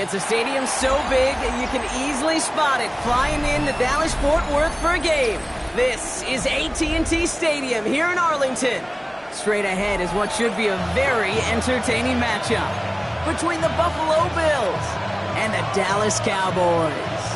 It's a stadium so big you can easily spot it flying into Dallas-Fort Worth for a game. This is AT&T Stadium here in Arlington. Straight ahead is what should be a very entertaining matchup between the Buffalo Bills and the Dallas Cowboys.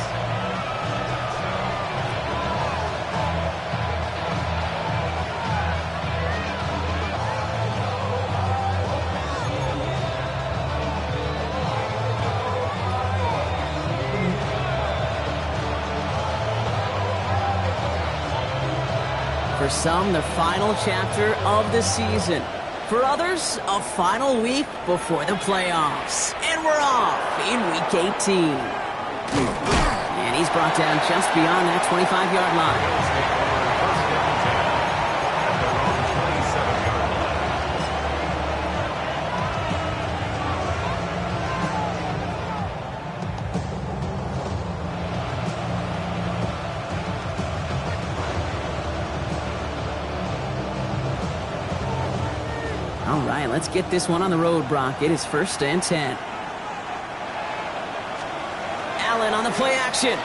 For some, the final chapter of the season. For others, a final week before the playoffs. And we're off in Week 18. And he's brought down just beyond that 25-yard line. All right, let's get this one on the road, Brock. It is 1st and 10. Allen on the play action.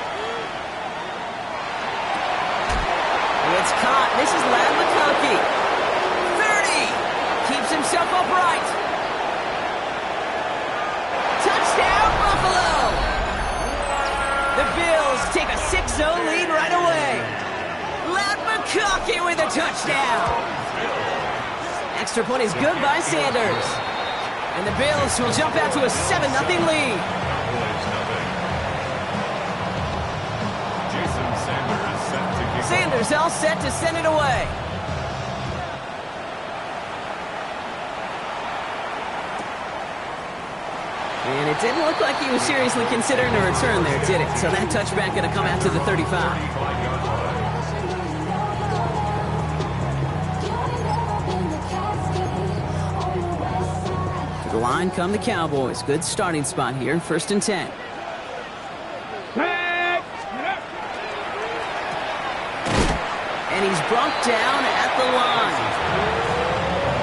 It's caught. This is Ladd McConkey. 30. Keeps himself upright. Touchdown, Buffalo. The Bills take a 6-0 lead right away. Ladd McConkey with a touchdown. Extra point is good by Sanders. And the Bills will jump out to a 7-0 lead. Sanders all set to send it away. And it didn't look like he was seriously considering a return there, did it? So that touchback going to come out to the 35. The line come the Cowboys. Good starting spot here, 1st and 10. And he's brought down at the line.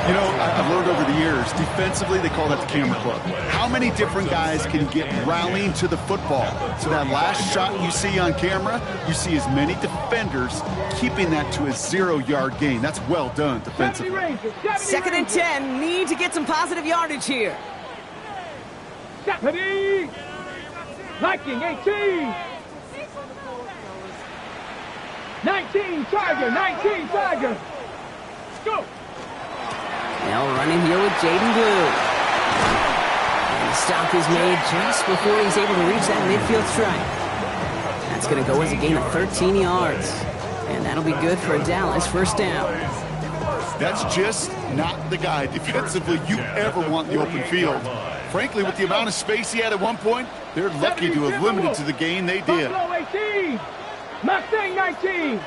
You know, I've learned over the years, defensively, they call that the camera club. How many different guys can get rallying to the football? So that last shot you see on camera, you see as many defenders keeping that to a 0-yard gain. That's well done defensively. 2nd and 10. Need to get some positive yardage here. Deputy! Viking 18! 19 Tiger! 19 Tiger! Let's go! Now running here with Jaden Blue. And the stop is made just before he's able to reach that midfield strike. That's going to go as a gain of 13 yards. And that'll be good for a Dallas 1st down. That's just not the guy defensively you ever want in the open field. Frankly, with the amount of space he had at one point, they're lucky to have limited to the gain they did. Buffalo 18! Mustang 19!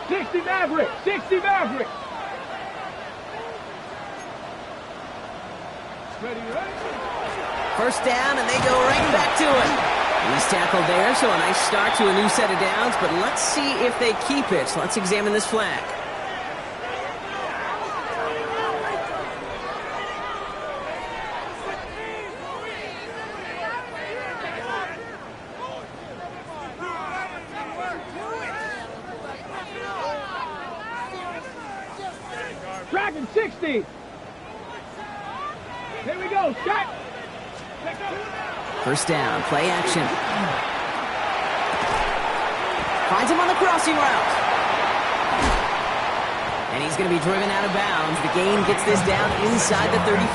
60 Maverick! 60 Maverick! Ready, ready? 1st down, and they go right back to it. He's tackled there, so a nice start to a new set of downs, but let's see if they keep it. So let's examine this flag. Dragon 60! Here we go, shot! 1st down, play action. Finds him on the crossing route. And he's going to be driven out of bounds. The gain gets this down inside the 35.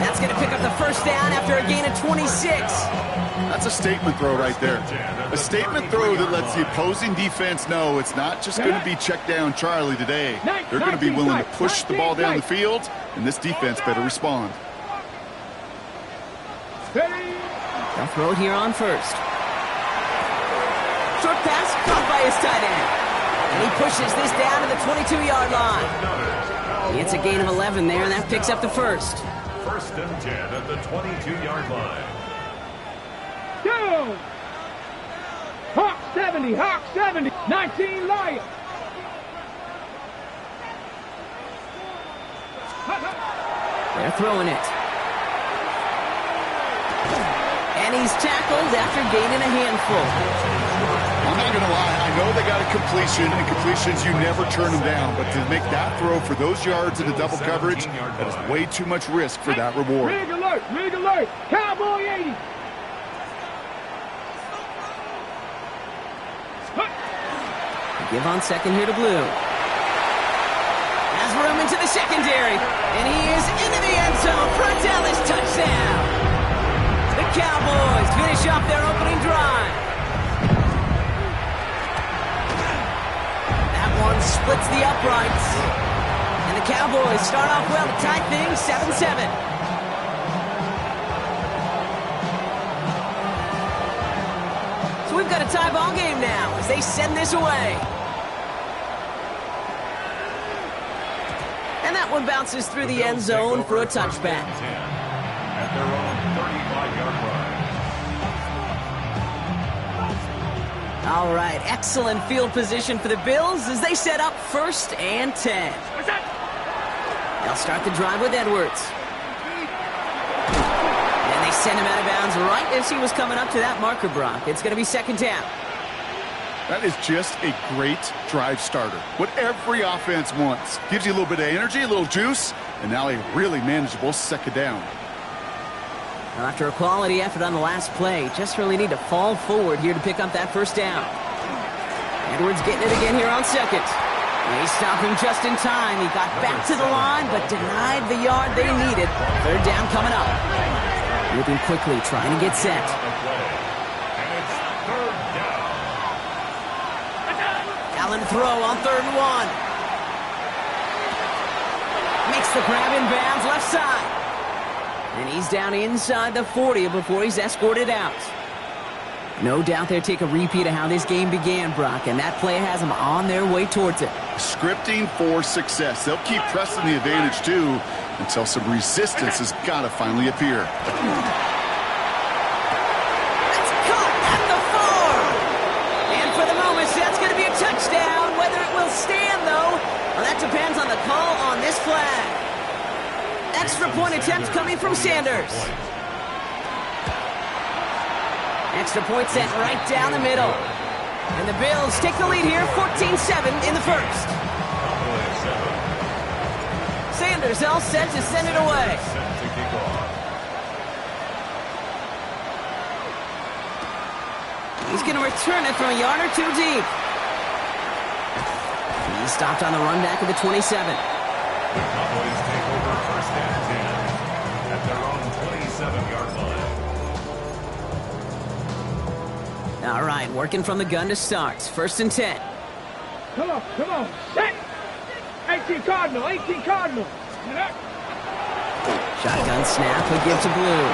That's going to pick up the 1st down after a gain of 26. That's a statement throw right there. A statement throw that lets the opposing defense know it's not just going to be check down Charlie today. They're going to be willing to push the ball down the field, and this defense better respond. They'll throw it here on 1st. Short pass caught by his tight end. And he pushes this down to the 22-yard line. He gets a gain of 11 there, and that picks up the 1st. 1st and 10 at the 22-yard line. Down! Hawk 70, Hawk 70, 19 Lions. They're throwing it. And he's tackled after gaining a handful. I'm not going to lie. I know they got a completion, and completions, you never turn them down. But to make that throw for those yards into double coverage, that is way too much risk for that reward. Rig alert, rig alert. Cowboy 80. Give on second here to Blue. Has room into the secondary. And he is into the end zone for a Dallas touchdown. The Cowboys finish off their opening drive. That one splits the uprights. And the Cowboys start off well to tie things 7-7. So we've got a tie ball game now as they send this away. And that one bounces through the end zone for a touchback. At their own 35-yard line. All right, excellent field position for the Bills as they set up 1st and 10. They'll start the drive with Edwards. And they send him out of bounds right as he was coming up to that marker, Brock. It's going to be 2nd down. That is just a great drive starter. What every offense wants. Gives you a little bit of energy, a little juice, and now a really manageable 2nd down. Now after a quality effort on the last play, just really need to fall forward here to pick up that 1st down. Edwards getting it again here on 2nd. They stop him just in time. He got back to the line, but denied the yard they needed. 3rd down coming up. Moving quickly, trying to get set. Allen throw on 3rd and 1. Makes the grab in bounds left side. And he's down inside the 40 before he's escorted out. No doubt they'll take a repeat of how this game began, Brock, and that play has them on their way towards it. Scripting for success. They'll keep pressing the advantage, too, until some resistance has got to finally appear. Touchdown. Whether it will stand, though, well, that depends on the call on this flag. Extra point attempt coming from Sanders. Extra point sent right down the middle. And the Bills take the lead here, 14-7 in the 1st. Sanders all set to send it away. He's going to return it from a yard or 2 deep. He stopped on the run back of the 27. The Cowboys take over 1st and 10 at their own 27-yard line. All right, working from the gun to start. 1st and 10. Come on, set. 18 Cardinal, 18 Cardinal. Shotgun snap, we give to Blue.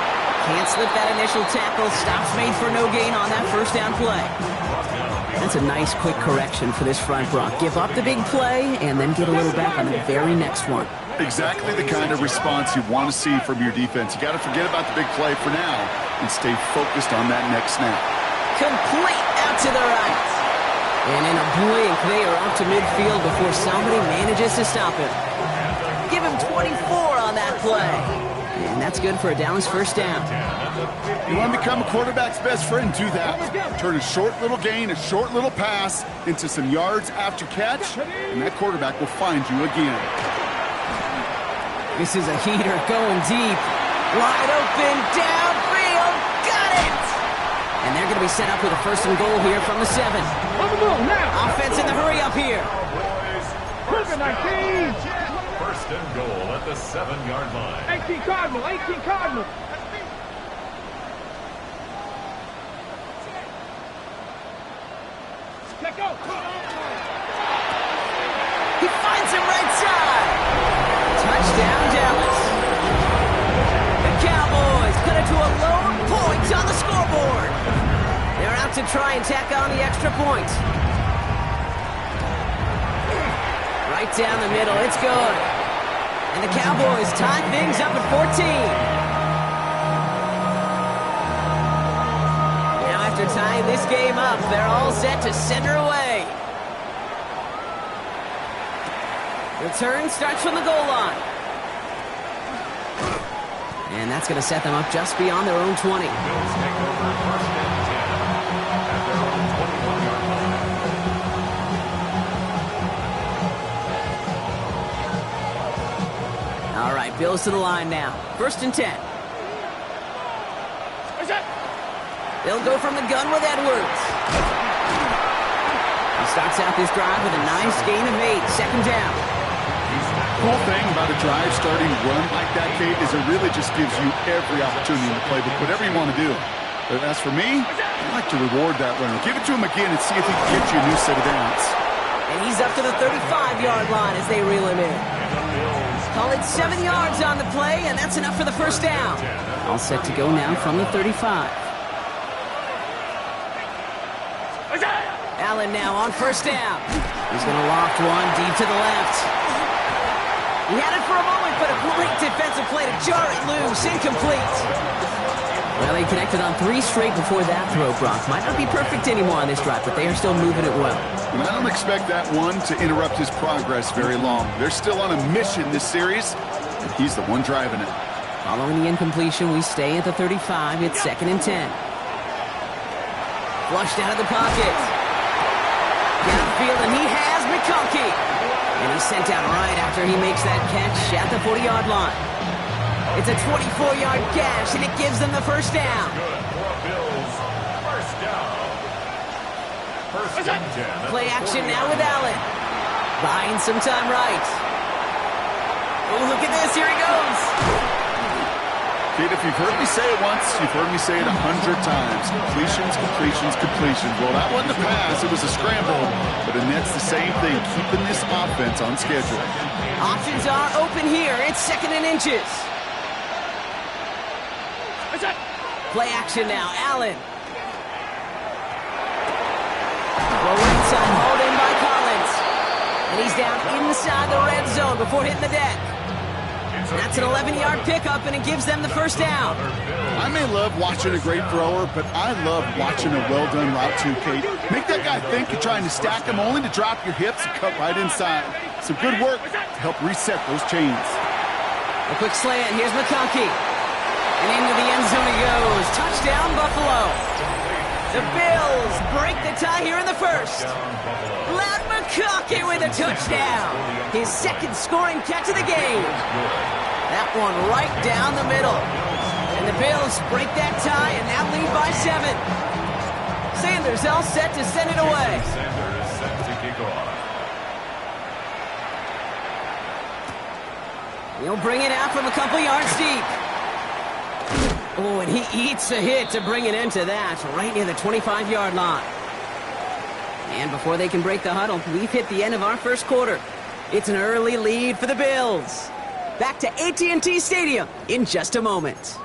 Can't slip that initial tackle. Stops made for no gain on that 1st down play. That's a nice quick correction for this front, Brock. Give up the big play and then get a little back on the very next one. Exactly the kind of response you want to see from your defense. You got to forget about the big play for now and stay focused on that next snap. Complete out to the right. And in a blink, they are up to midfield before somebody manages to stop him. Give him 24 on that play. And that's good for a Dallas 1st down. You want to become a quarterback's best friend, do that. Turn a short little gain, a short little pass into some yards after catch, and that quarterback will find you again. This is a heater going deep. Wide open, downfield, got it! And they're going to be set up with a 1st and goal here from the 7. Offense in the hurry up here. 1st and goal at the 7-yard line. 18 Cardinal, 18 Cardinal. Let go. He finds him right side. Touchdown, Dallas. The Cowboys cut it to a lone point on the scoreboard. They're out to try and tack on the extra point. Right down the middle, it's good. And the Cowboys tie things up at 14. Now after tying this game up, they're all set to send her away. Return starts from the goal line. And that's going to set them up just beyond their own 20. Bills take over first and 10 at their own 21-yard line. All right, Bills to the line now. First and 10. They'll go from the gun with Edwards. He starts out this drive with a nice gain of 8. Second down. Cool thing about a drive starting run like that, Kate, is it really just gives you every opportunity in the playbook, whatever you want to do. But as for me, I like to reward that runner. Give it to him again and see if he can get you a new set of downs. And he's up to the 35-yard line as they reel him in. Call it 7 yards on the play, and that's enough for the first down. All set to go now from the 35. Allen now on first down. He's going to loft one deep to the left. He had it for a moment, but a great defensive play to jar it loose. Incomplete. Well, they connected on 3 straight before that throw, Brock. Might not be perfect anymore on this drive, but they are still moving it well. And I don't expect that one to interrupt his progress very long. They're still on a mission this series, and he's the one driving it. Following the incompletion, we stay at the 35. It's second and 10. Flushed out of the pocket. Downfield, and he has McConkey. And he's sent out right after he makes that catch at the 40-yard line. It's a 24-yard gash, and it gives them the first down. Good for Bills. First down. First and 10. Play action now with Allen. Buying some time right. Oh, look at this. Here he goes. Kate, if you've heard me say it once, you've heard me say it 100 times. Completions, completions, completions. Well, that wasn't a pass. It was a scramble. But the Nets the same thing, keeping this offense on schedule. Options are open here. It's second and inches. Play action now. Allen. Well, right side hauled in by Collins. And he's down inside the red zone before hitting the deck. That's an 11-yard pickup, and it gives them the first down. I may love watching a great thrower, but I love watching a well-done route too, Kate. Make that guy think you're trying to stack him, only to drop your hips and cut right inside. Some good work to help reset those chains. A quick slant. Here's McConkey. And into the end zone he goes. Touchdown, Buffalo. The Bills break the tie here in the first. Ladd McConkey with a touchdown. His second scoring catch of the game. That one right down the middle. And the Bills break that tie and now lead by 7. Sanders all set to send it away. Sanders set to kick off. He'll bring it out from a couple yards deep. Oh, and he eats a hit to bring it into that, right near the 25-yard line. And before they can break the huddle, we've hit the end of our first quarter. It's an early lead for the Bills. Back to AT&T Stadium in just a moment.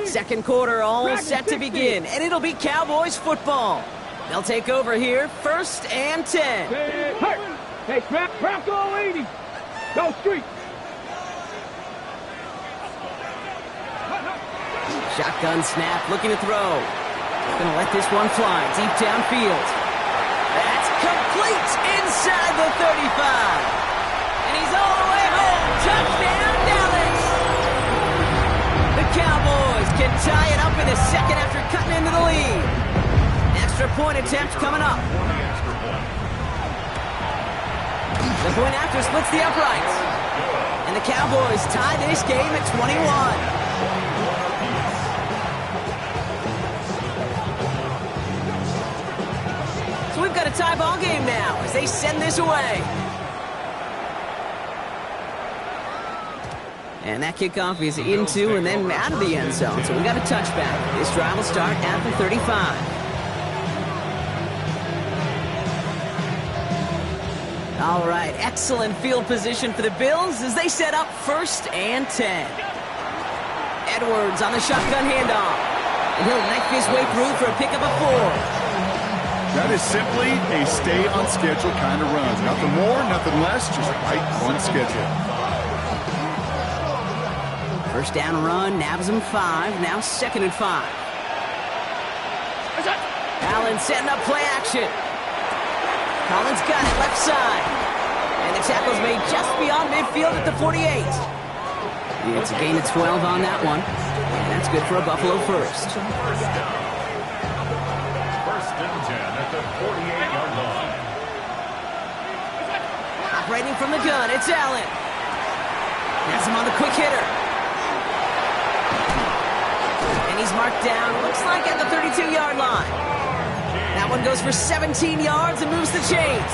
Second quarter all set to begin, and it'll be Cowboys football. They'll take over here, first and 10. Hey, Bronco 80. Go street. Shotgun snap, looking to throw. Gonna let this one fly deep downfield. That's complete inside the 35. And he's all the way home. Touchdown, Dallas. The Cowboys can tie it up in the second after cutting into the lead. Extra point attempt coming up. The point after splits the uprights. And the Cowboys tie this game at 21. So we've got a tie ball game now as they send this away. And that kickoff is into and then out of the end zone. So we got a touchback. This drive will start at the 35. All right, excellent field position for the Bills as they set up first and 10. Edwards on the shotgun handoff. And he'll knife his way through for a pickup of 4. That is simply a stay on schedule kind of run. Nothing more, nothing less, just right on schedule. First down run, nabs him 5, now 2nd and 5. Allen setting up play action. Collins got it left side. And the tackle's made just beyond midfield at the 48. It's a gain of 12 on that one. And that's good for a Buffalo first. First and 10 at the 48-yard line. Operating from the gun, it's Allen. Has him on the quick hitter. And he's marked down, looks like at the 32-yard line. That one goes for 17 yards and moves the chains.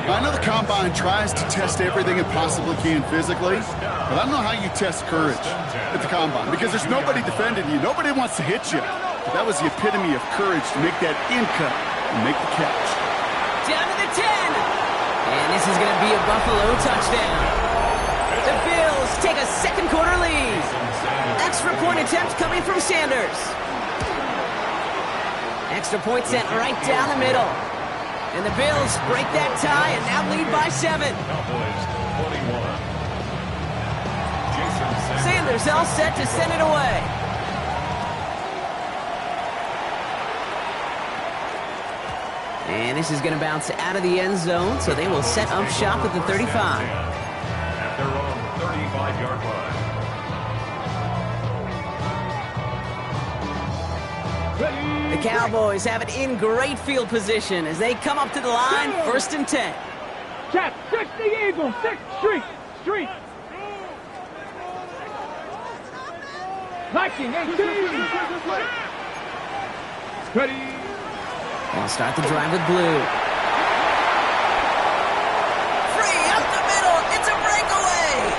I know the Combine tries to test everything it possibly can physically, but I don't know how you test courage at the Combine because there's nobody defending you. Nobody wants to hit you. But that was the epitome of courage to make that in cut and make the catch. Down to the 10. And this is going to be a Buffalo touchdown. The Bills take a second quarter lead. Extra point attempt coming from Sanders. Extra point sent right down the middle. And the Bills break that tie and now lead by 7. Sanders all set to send it away. And this is going to bounce out of the end zone, so they will set up shop at the 35. At their own 35-yard line. The Cowboys have it in great field position as they come up to the line, 1st and 10. Check, 60 Eagles, 6 street. Viking, 18. Ready. They'll start the drive with blue. Free up the middle, it's a breakaway.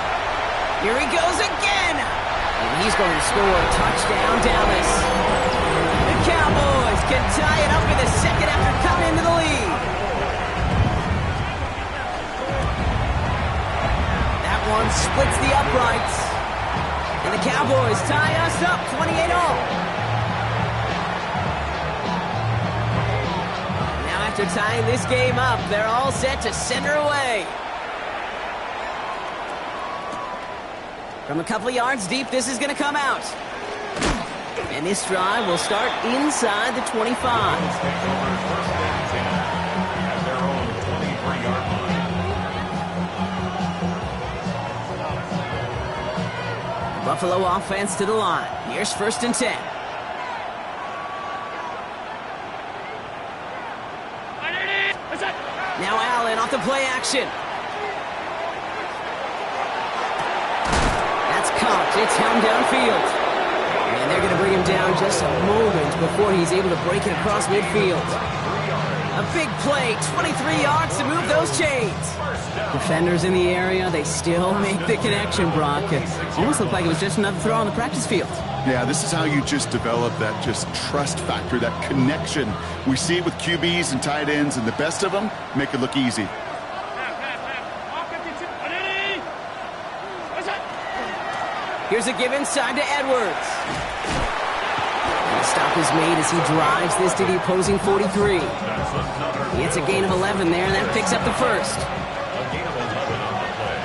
Here he goes again. And he's going to score a touchdown, Dallas. The Cowboys can tie it up in a second after coming into the lead. That one splits the uprights. And the Cowboys tie us up 28-all. Now after tying this game up, they're all set to send her away. From a couple of yards deep, this is going to come out. And this drive will start inside the 25. Buffalo offense to the line. Here's 1st and 10. Now Allen off the play action. That's caught. It's held downfield. And they're going to bring him down just a moment before he's able to break it across midfield. A big play, 23 yards to move those chains. Defenders in the area, they still make the connection, Brock. It almost looked like it was just another throw on the practice field. Yeah, this is how you just develop that just trust factor, that connection. We see it with QBs and tight ends, and the best of them make it look easy. Here's a give inside to Edwards. And a stop is made as he drives this to the opposing 43. It's a gain of 11 there, and that picks up the first. A gain of 11 on the play.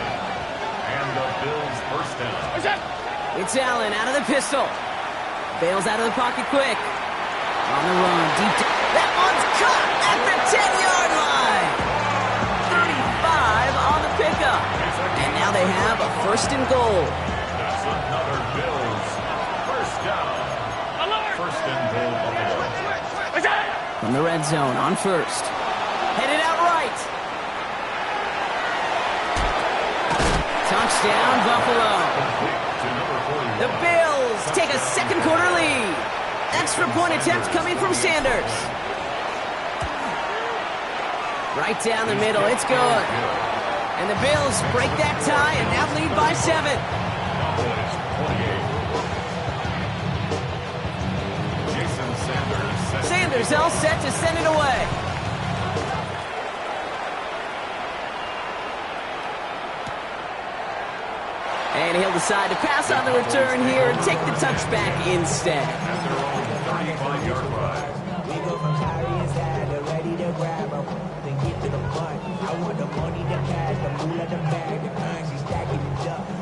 And the Bills first down. It's Allen out of the pistol. Bails out of the pocket quick. On the run, deep. That one's caught at the 10-yard line. 35 on the pickup. And now they have a 1st and goal. That's another Bills first down. 1st and goal, Buffalo. From the red zone on 1st. Headed out right. Touchdown, Buffalo. The Bills take a second quarter lead. Extra point attempt coming from Sanders. Right down the middle, it's good. And the Bills break that tie and now lead by 7. Sanders all set to send it away. And he'll decide to pass on the return here and take the touchback instead.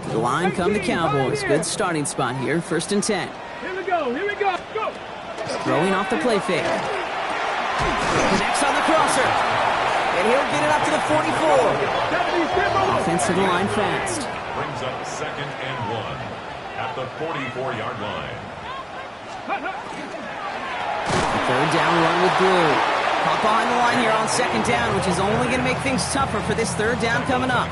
To the line come the Cowboys. Good starting spot here. 1st and 10. Here we go. Go. Throwing off the play fake. Connects on the crosser. And he'll get it up to the 44. Offensive line fast. Brings up 2nd and 1 at the 44-yard line. Third down run with Blue. Caught behind the line here on 2nd down, which is only going to make things tougher for this 3rd down coming up.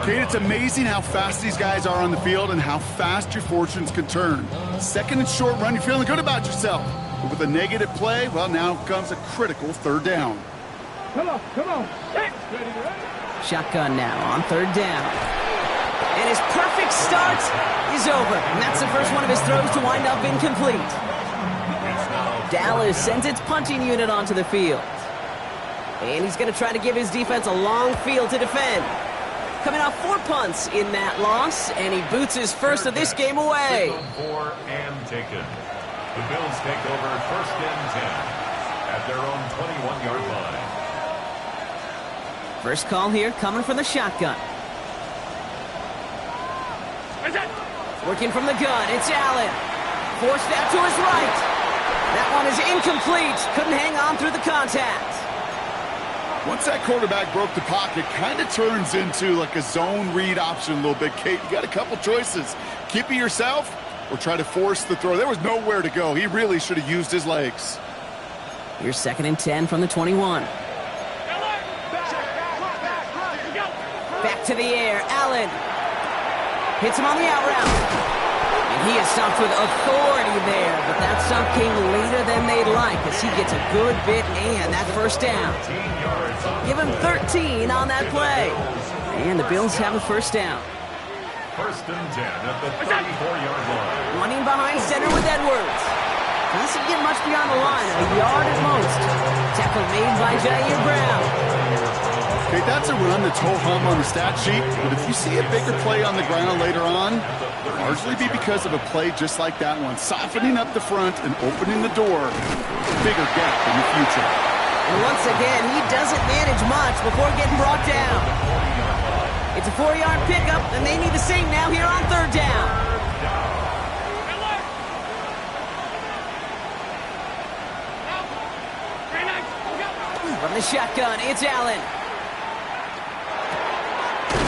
Kate, it's amazing how fast these guys are on the field and how fast your fortunes can turn. 2nd and short run, you're feeling good about yourself. But with a negative play, well, now comes a critical 3rd down. Come on. Ready. Shotgun now on 3rd down. And his perfect start is over. And that's the first one of his throws to wind up incomplete. Dallas sends its punting unit onto the field. And he's going to try to give his defense a long field to defend. Coming off 4 punts in that loss, and he boots his first of this game away. 4 and taken. The Bills take over 1st and 10 at their own 21-yard line. First call here coming from the shotgun. Working from the gun, it's Allen. Forced out to his right. That one is incomplete. Couldn't hang on through the contact. Once that quarterback broke the pocket, kind of turns into like a zone read option a little bit. Kate, you got a couple choices. Keep it yourself or try to force the throw. There was nowhere to go. He really should have used his legs. Here's 2nd and 10 from the 21. Back to the air. Allen hits him on the out route. And he is stopped with authority there, but that stop came later than they'd like as he gets a good bit and that 1st down. Give him 13 on that play. And the Bills have a 1st down. 1st and 10 at the 34-yard line. Running behind center with Edwards. Doesn't get much beyond the line, a yard at most. Tackle made by Jair Brown. Okay, that's a run that's ho-hum on the stat sheet, but if you see a bigger play on the ground later on, largely be because of a play just like that one, softening up the front and opening the door, bigger gap in the future. And once again, he doesn't manage much before getting brought down. It's a 4-yard pickup, and they need the same now here on 3rd down. From the shotgun, it's Allen.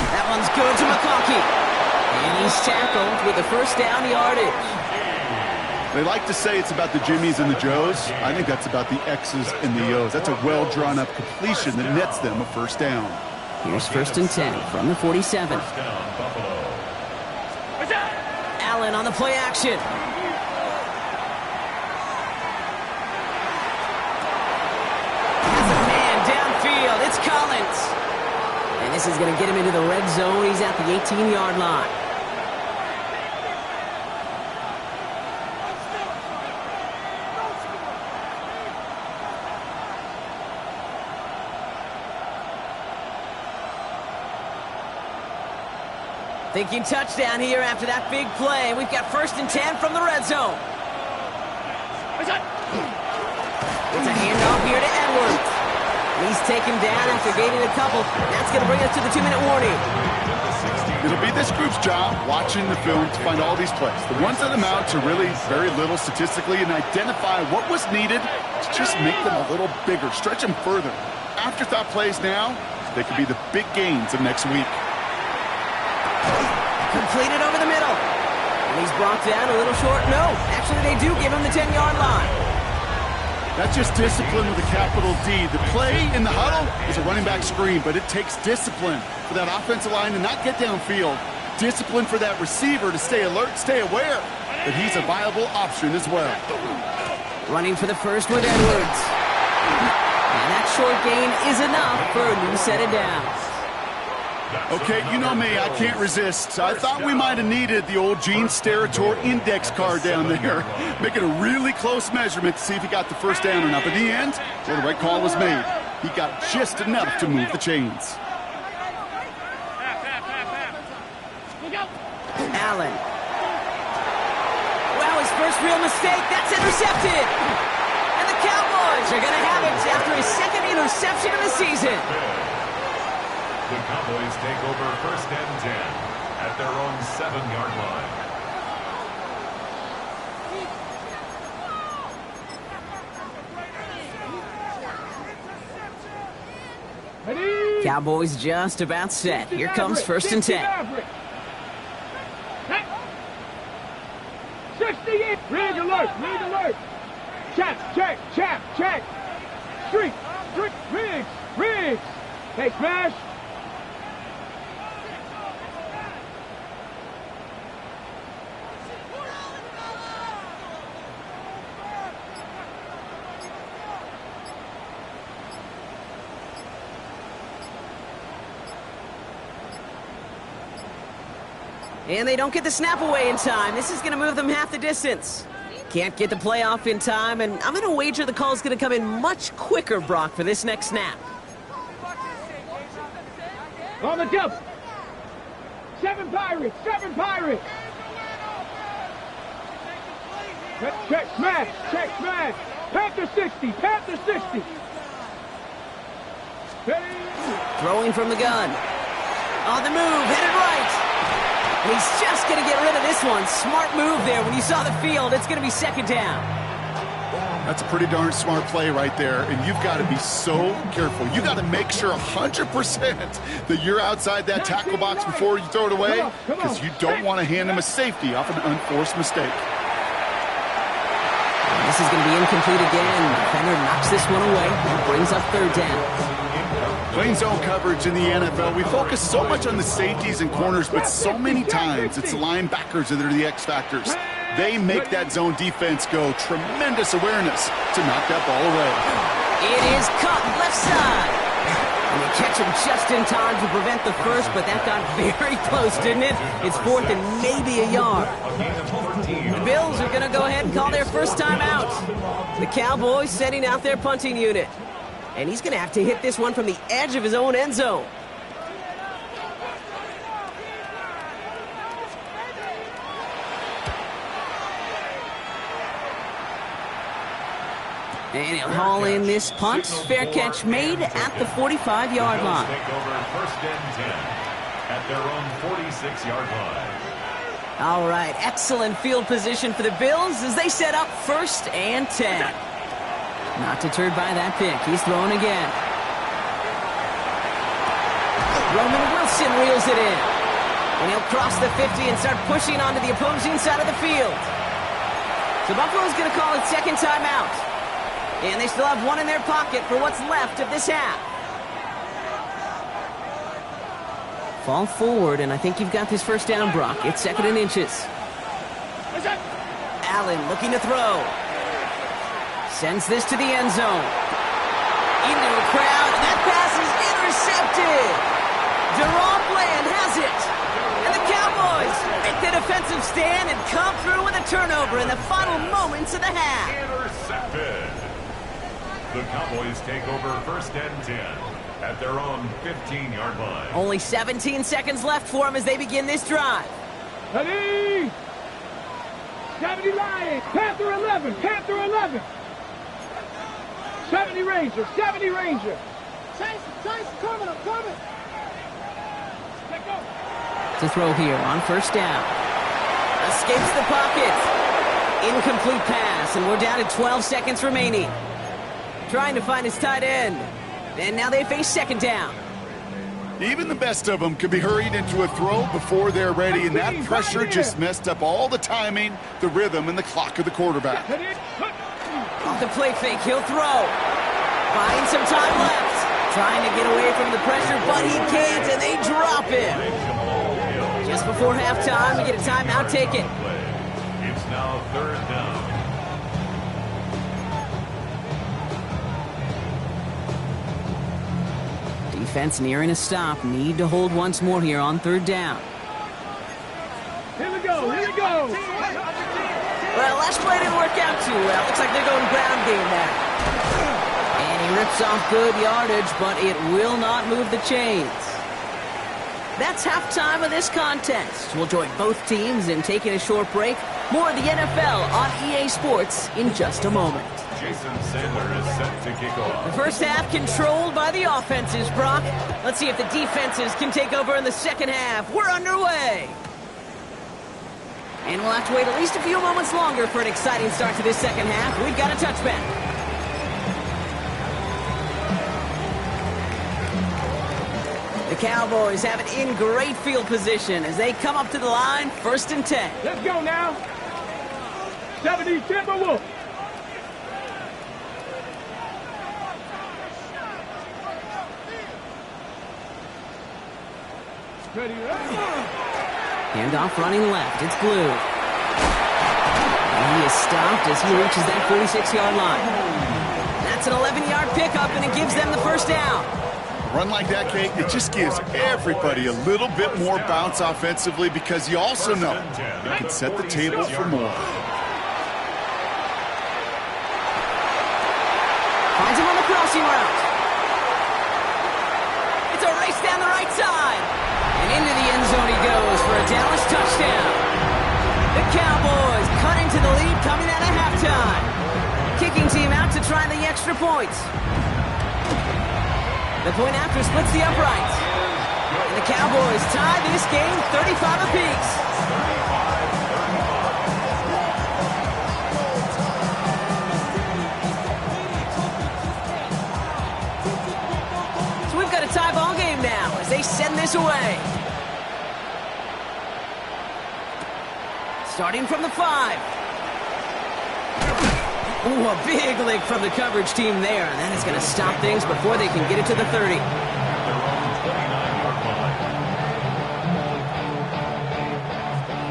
That one's good to McConkey. And he's tackled with the 1st down yardage. They like to say it's about the Jimmies and the Joes. I think that's about the X's and the O's. That's a well-drawn-up completion that nets them a 1st down. Here's 1st and 10 from the 47. Allen on the play action. Has a man downfield. It's Collins. And this is going to get him into the red zone. He's at the 18-yard line. Thinking touchdown here after that big play. We've got 1st and 10 from the red zone. It's a handoff here to Edwards. He's taken down after gaining a couple. That's going to bring us to the 2-minute warning. It'll be this group's job watching the film to find all these plays. The ones that amount to really very little statistically and identify what was needed to just make them a little bigger, stretch them further. Afterthought plays now, they could be the big gains of next week. Completed over the middle. And he's brought down a little short. No, actually they do give him the 10-yard line. That's just discipline with a capital D. The play in the huddle is a running back screen, but it takes discipline for that offensive line to not get downfield. Discipline for that receiver to stay alert, stay aware that he's a viable option as well. Running for the first with Edwards. And that short gain is enough for a new set of downs. Okay, you know me, I can't resist. I thought we might have needed the old Gene Steratore index card down there, making a really close measurement to see if he got the 1st down or not. But in the end, well, the right call was made. He got just enough to move the chains. Allen. Well, his first real mistake, that's intercepted. And the Cowboys are going to have it after his 2nd interception of the season. The Cowboys take over first and 10 at their own 7-yard line. Cowboys just about set. Here comes first and 10. 68. Rig alert. Rig alert. Check. Street. Riggs. Hey, smash. And they don't get the snap away in time. This is going to move them half the distance. Can't get the play off in time, and I'm going to wager the call's going to come in much quicker, Brock, for this next snap. On the jump. 7 Pirates. Check smash. Panther 60. Throwing from the gun. On the move, headed right. And he's just going to get rid of this one. Smart move there. When you saw the field, it's going to be second down. That's a pretty darn smart play right there, and you've got to be so careful. You got to make sure 100% that you're outside that tackle box before you throw it away, because you don't want to hand him a safety off an unforced mistake. This is going to be incomplete again. Defender knocks this one away and brings up third down. Playing zone coverage in the NFL, we focus so much on the safeties and corners, but so many times it's the linebackers that are the X factors. They make that zone defense go. Tremendous awareness to knock that ball away. It is caught left side. And they catch him just in time to prevent the first, but that got very close, didn't it? It's fourth and maybe a yard. The Bills are going to go ahead and call their first time out. The Cowboys sending out their punting unit. And he's going to have to hit this one from the edge of his own end zone. And he'll haul in this punt. Fair catch made at the 45-yard line. Take over first and 10 at their own 46-yard line. All right, excellent field position for the Bills as they set up first and 10. Not deterred by that pick. He's throwing again. Roman Wilson reels it in. And he'll cross the 50 and start pushing onto the opposing side of the field. So Buffalo's going to call it second timeout. And they still have one in their pocket for what's left of this half. Fall forward, and I think you've got this first down, Brock. It's second and inches. Allen looking to throw. Sends this to the end zone. Into a crowd. That pass is intercepted. Deron Bland has it. And the Cowboys make the defensive stand and come through with a turnover in the final moments of the half. Intercepted. The Cowboys take over first and 10 at their own 15-yard line. Only 17 seconds left for them as they begin this drive. Ready? 70 Lions. Panther 11. 70 Ranger. Chase, coming. Let go. To throw here on first down. Escapes the pocket. Incomplete pass, and we're down to 12 seconds remaining. Trying to find his tight end. And now they face second down. Even the best of them could be hurried into a throw before they're ready, and that pressure just messed up all the timing, the rhythm, and the clock of the quarterback. Off the play fake, he'll throw. Buying some time left. Trying to get away from the pressure, but he can't, and they drop him. Just before halftime, we get a timeout taken. It's now third down. Defense nearing a stop. Need to hold once more here on third down. Here we go. Well, last play didn't work out too well. Looks like they're going ground game now. And he rips off good yardage, but it will not move the chains. That's halftime of this contest. We'll join both teams in taking a short break. More of the NFL on EA Sports in just a moment. Jason Sandler is set to kick off. The first half controlled by the offenses, Brock. Let's see if the defenses can take over in the second half. We're underway. And we'll have to wait at least a few moments longer for an exciting start to this second half. We've got a touchback. The Cowboys have it in great field position as they come up to the line, 1st and 10. Let's go now. 70 Timberwolves. Ready, Handoff running left. It's Blue. And he is stopped as he reaches that 46-yard line. That's an 11-yard pickup, and it gives them the first down. A run like that, Kate, it just gives everybody a little bit more bounce offensively because you also know it can set the table for more. Finds him on the crossing route. It's a race down the right side. And into the end zone he goes for a Dallas touchdown. The Cowboys cut into the lead coming out of halftime. Kicking team out to try the extra points. The point after splits the uprights. And the Cowboys tie this game 35 apiece. So we've got a tie ball game now as they send this away. Starting from the 5. Ooh, a big lick from the coverage team there, and that is going to stop things before they can get it to the 30.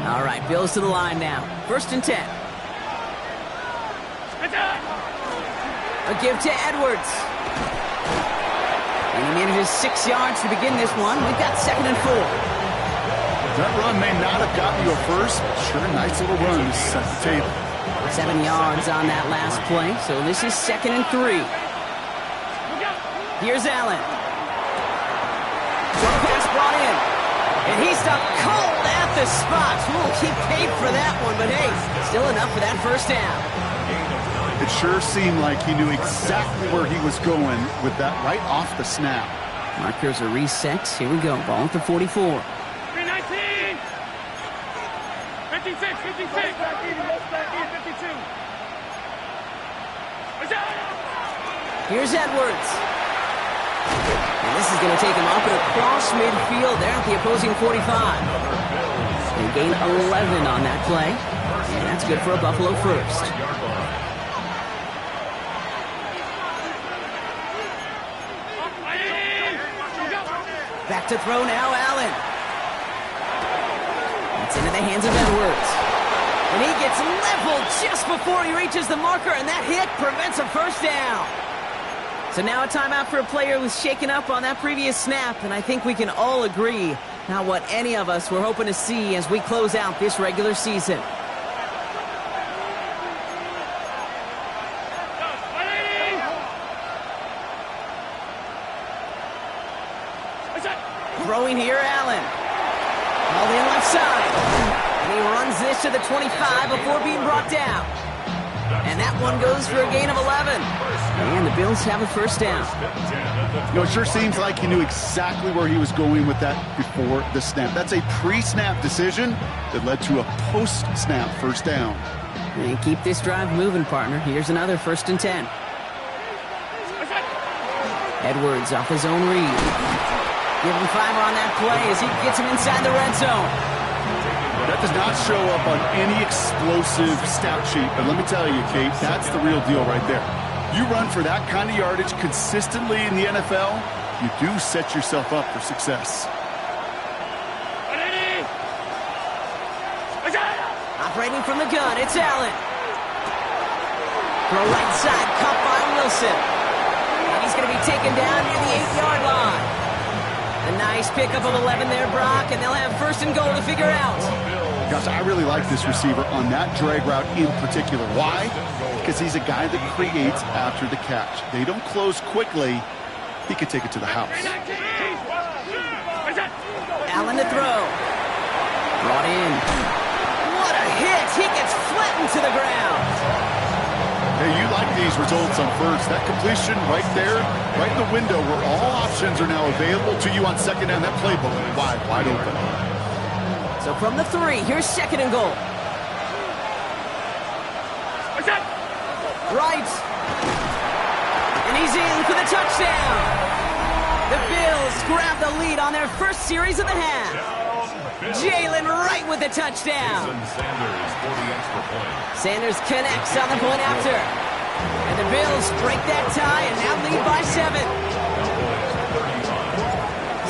All right, Bills to the line now. 1st and 10. A give to Edwards. And he manages 6 yards to begin this one. We've got 2nd and 4. That run may not have gotten you a first, but sure, nice little run to set the table. 7 yards on that last play, so this is 2nd and 3. Here's Allen. Short pass brought in. And he stopped cold at the spot. Ooh, he paid for that one, but hey, still enough for that first down. It sure seemed like he knew exactly where he was going with that right off the snap. Markers are reset. Here we go. Ball at the 44. 319. 56, 56. 52. Here's Edwards. And this is going to take him up and across midfield there at the opposing 45. They gain 11 on that play. And that's good for a Buffalo first. Back to throw now, Allen. That's into the hands of Edwards. And he gets leveled just before he reaches the marker, and that hit prevents a first down. So now a timeout for a player who's shaken up on that previous snap, and I think we can all agree not what any of us were hoping to see as we close out this regular season. Throwing here, Allen. Called in left side. And he runs this to the 25 before being brought down. And that one goes for a gain of 11. And the Bills have a first down. You know, it sure seems like he knew exactly where he was going with that before the snap. That's a pre-snap decision that led to a post-snap first down. And keep this drive moving, partner. Here's another 1st and 10. Edwards off his own read. Give him 5 on that play as he gets him inside the red zone. That does not show up on any explosive stat sheet, but let me tell you, Kate, that's the real deal right there. You run for that kind of yardage consistently in the NFL, you do set yourself up for success. Operating from the gun, it's Allen. Throw right side, caught by Wilson. And he's going to be taken down near the 8-yard line. A nice pickup of 11 there, Brock, and they'll have 1st and goal to figure out. Gosh, I really like this receiver on that drag route in particular. Why? Because he's a guy that creates after the catch. They don't close quickly. He could take it to the house. Allen to throw. Brought in. What a hit! He gets flattened to the ground. Hey, you like these results on first. That completion right there, right in the window where all options are now available to you on second down. That playbook wide open. So from the 3, here's second and goal. Right. And he's in for the touchdown. The Bills grab the lead on their first series of the half. Jalen Wright with the touchdown. Sanders connects on the point after. And the Bills break that tie and now lead by 7.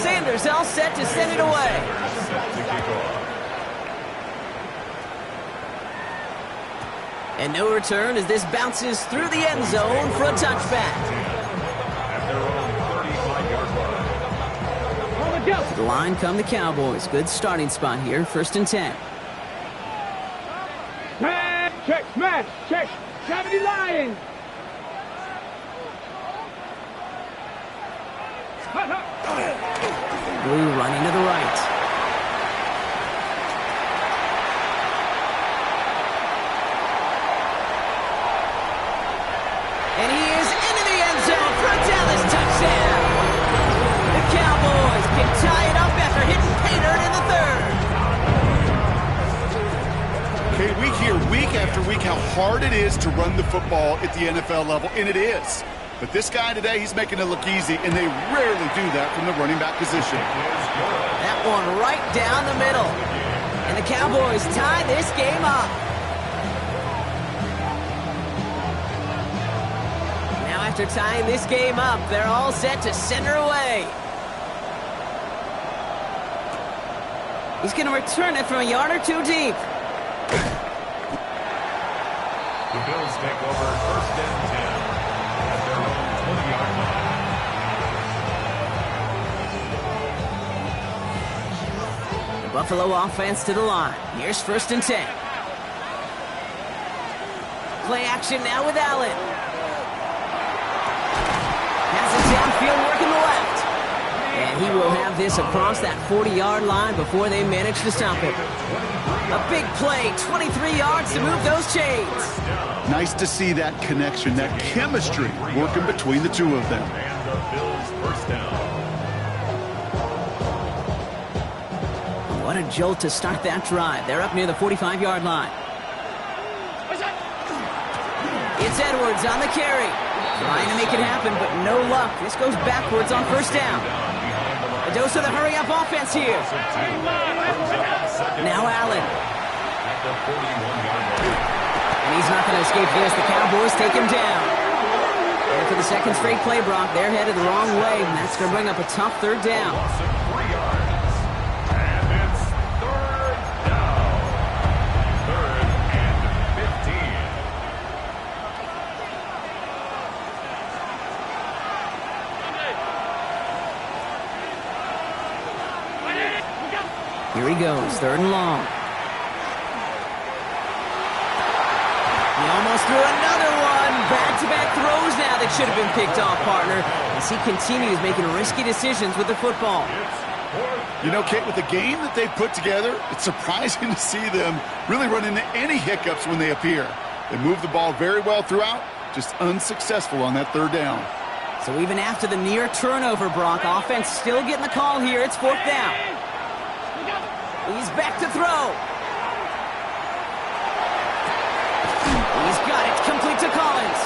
Sanders all set to send it away. And no return as this bounces through the end zone for a touchback. To the line come the Cowboys. Good starting spot here. 1st and 10. Check, smash, check. 70 Lions. Blue running to the right. And he is into the end zone for a Dallas touchdown. The Cowboys can tie it up after hitting pay dirt in the 3rd. Okay, we hear week after week how hard it is to run the football at the NFL level, and it is. But this guy today, he's making it look easy, and they rarely do that from the running back position. That one right down the middle. And the Cowboys tie this game up. Now after tying this game up, they're all set to send her away. He's going to return it from a yard or 2 deep. The Bills take over 1st and 10 at their own 20-yard line. The Buffalo offense to the line. Here's 1st and 10. Play action now with Allen. Has it downfield working the left. And he will have this across that 40-yard line before they manage to stop him. A big play, 23 yards to move those chains. Nice to see that connection, that chemistry working between the two of them. And the Bills' 1st down. What a jolt to start that drive. They're up near the 45-yard line. It's Edwards on the carry. Trying to make it happen, but no luck. This goes backwards on 1st down. A dose of the hurry-up offense here. Now Allen. And he's not going to escape this. The Cowboys take him down. And for the 2nd straight play, Brock, they're headed the wrong way, and that's going to bring up a tough 3rd down. And it's 3rd down. 3rd and 15. Here he goes, 3rd and long. He almost threw another one. Back-to-back throws now that should have been picked off, partner, as he continues making risky decisions with the football. You know, Kate, with the game that they've put together, it's surprising to see them really run into any hiccups when they appear. They move the ball very well throughout, just unsuccessful on that 3rd down. So even after the near turnover, Brock, offense still getting the call here. It's 4th down. He's back to throw. He's got it, complete to Collins.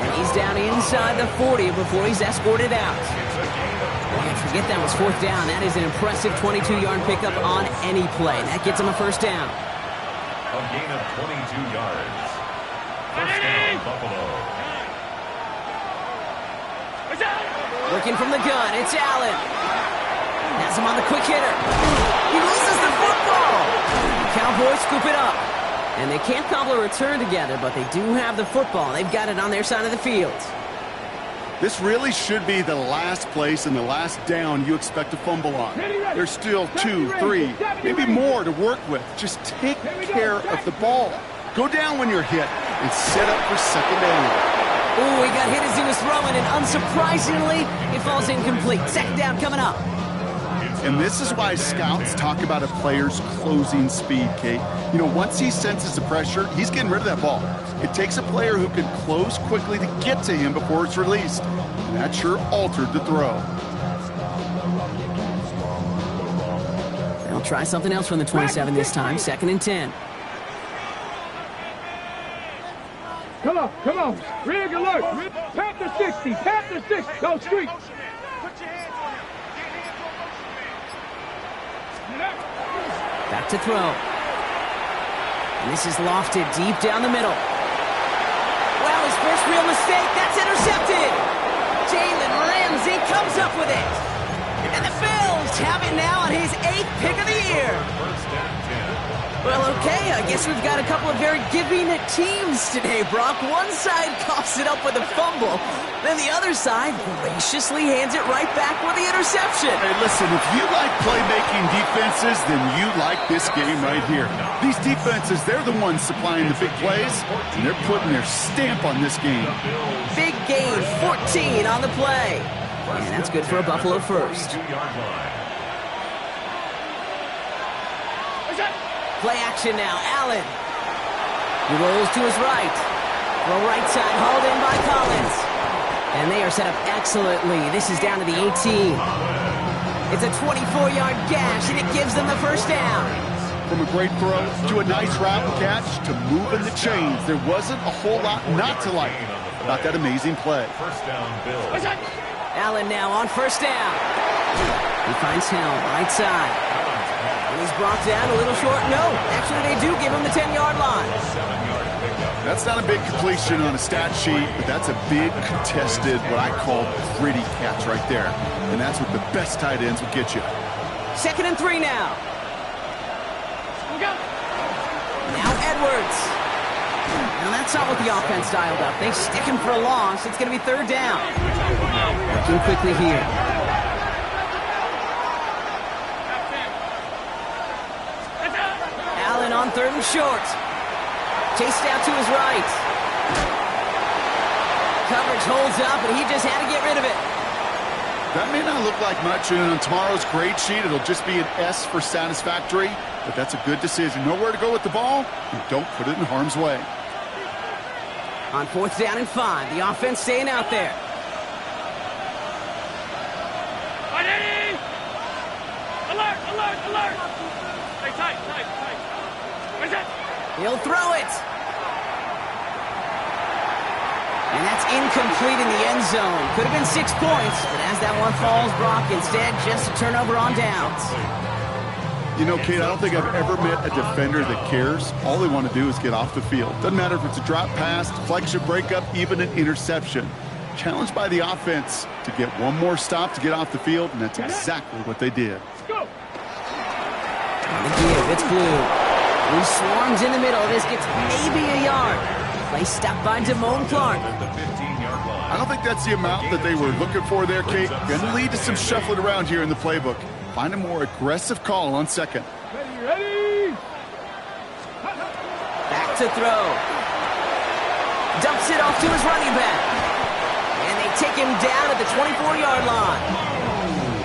And he's down inside the 40 before he's escorted out. And forget that was 4th down. That is an impressive 22-yard pickup on any play. That gets him a 1st down. A gain of 22 yards. 1st down, Buffalo. Working from the gun, it's Allen. Has him on the quick hitter. He loses the football. Cowboys scoop it up. And they can't cobble a return together, but they do have the football. They've got it on their side of the field. This really should be the last place and the last down you expect to fumble on. There's still 2, 3, maybe more to work with. Just take care of the ball. Go down when you're hit and set up for 2nd down. Oh, he got hit as he was throwing, and unsurprisingly, it falls incomplete. 2nd down coming up. And this is why scouts talk about a player's closing speed, Kate. You know, once he senses the pressure, he's getting rid of that ball. It takes a player who can close quickly to get to him before it's released. And that sure altered the throw. They'll try something else from the 27 this time. 2nd and 10. Come on. Rig alert. Panther 60. Panther 60. Go street. Back to throw. And this is lofted deep down the middle. Well, his first real mistake. That's intercepted. Jalen Ramsey comes up with it. And the Bills have it now on his 8th pick of the year. Well, okay, I guess we've got a couple of very giving teams today, Brock. One side coughs it up with a fumble, then the other side graciously hands it right back with the interception. Hey, listen, if you like playmaking defenses, then you like this game right here. These defenses, they're the ones supplying the big plays, and they're putting their stamp on this game. Big gain, 14 on the play. And that's good for a Buffalo first. Play action now, Allen. He rolls to his right. Throw right side, hauled in by Collins. And they are set up excellently. This is down to the 18. It's a 24-yard gash, and it gives them the first down. From a great throw to a nice route and catch to moving the chains, there wasn't a whole lot not to like about that amazing play. First down, Bills. Allen now on first down. He finds Hill, right side. And he's brought down a little short. No, actually they do give him the 10-yard line. That's not a big completion on a stat sheet, but that's a big contested, what I call gritty catch right there. And that's what the best tight ends will get you. 2nd and 3 now. Now Edwards. Now that's not what the offense dialed up. They stick him for a loss. It's going to be 3rd down. Working quickly here. Allen on 3rd and short. Chased out to his right. Coverage holds up, and he just had to get rid of it. That may not look like much, and on tomorrow's grade sheet, it'll just be an S for satisfactory, but that's a good decision. Know where to go with the ball, and don't put it in harm's way. On 4th down and 5, the offense staying out there. Alert! Stay tight. Where's that? He'll throw it. And that's incomplete in the end zone. Could have been 6 points, but as that one falls, Brock, instead just a turnover on downs. You know, Kate, I don't think I've ever met a defender that cares. All they want to do is get off the field. Doesn't matter if it's a drop pass, deflection, breakup, even an interception. Challenged by the offense to get one more stop to get off the field, and that's exactly what they did. On the give, it's Blue. Blue swarms in the middle. This gets maybe a yard. Play stopped by Damone Clark. I don't think that's the amount that they were looking for there, Kate. Going to lead to some shuffling around here in the playbook. Find a more aggressive call on 2nd. Ready! Back to throw. Dumps it off to his running back. And they take him down at the 24-yard line.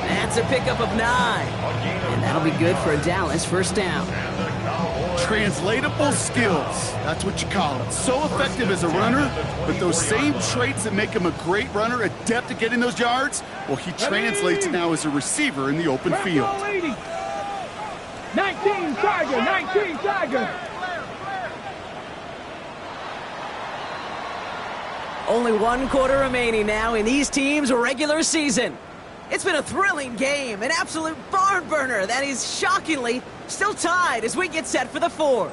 That's a pickup of 9. And that'll be good for a Dallas first down. Translatable skills. That's what you call it. So effective as a runner, but those same traits that make him a great runner, adept at getting those yards, well, he translates it now as a receiver in the open field. 19 Tiger! Only 1 quarter remaining now in these teams' regular season. It's been a thrilling game, an absolute barn burner that is shockingly still tied as we get set for the 4th.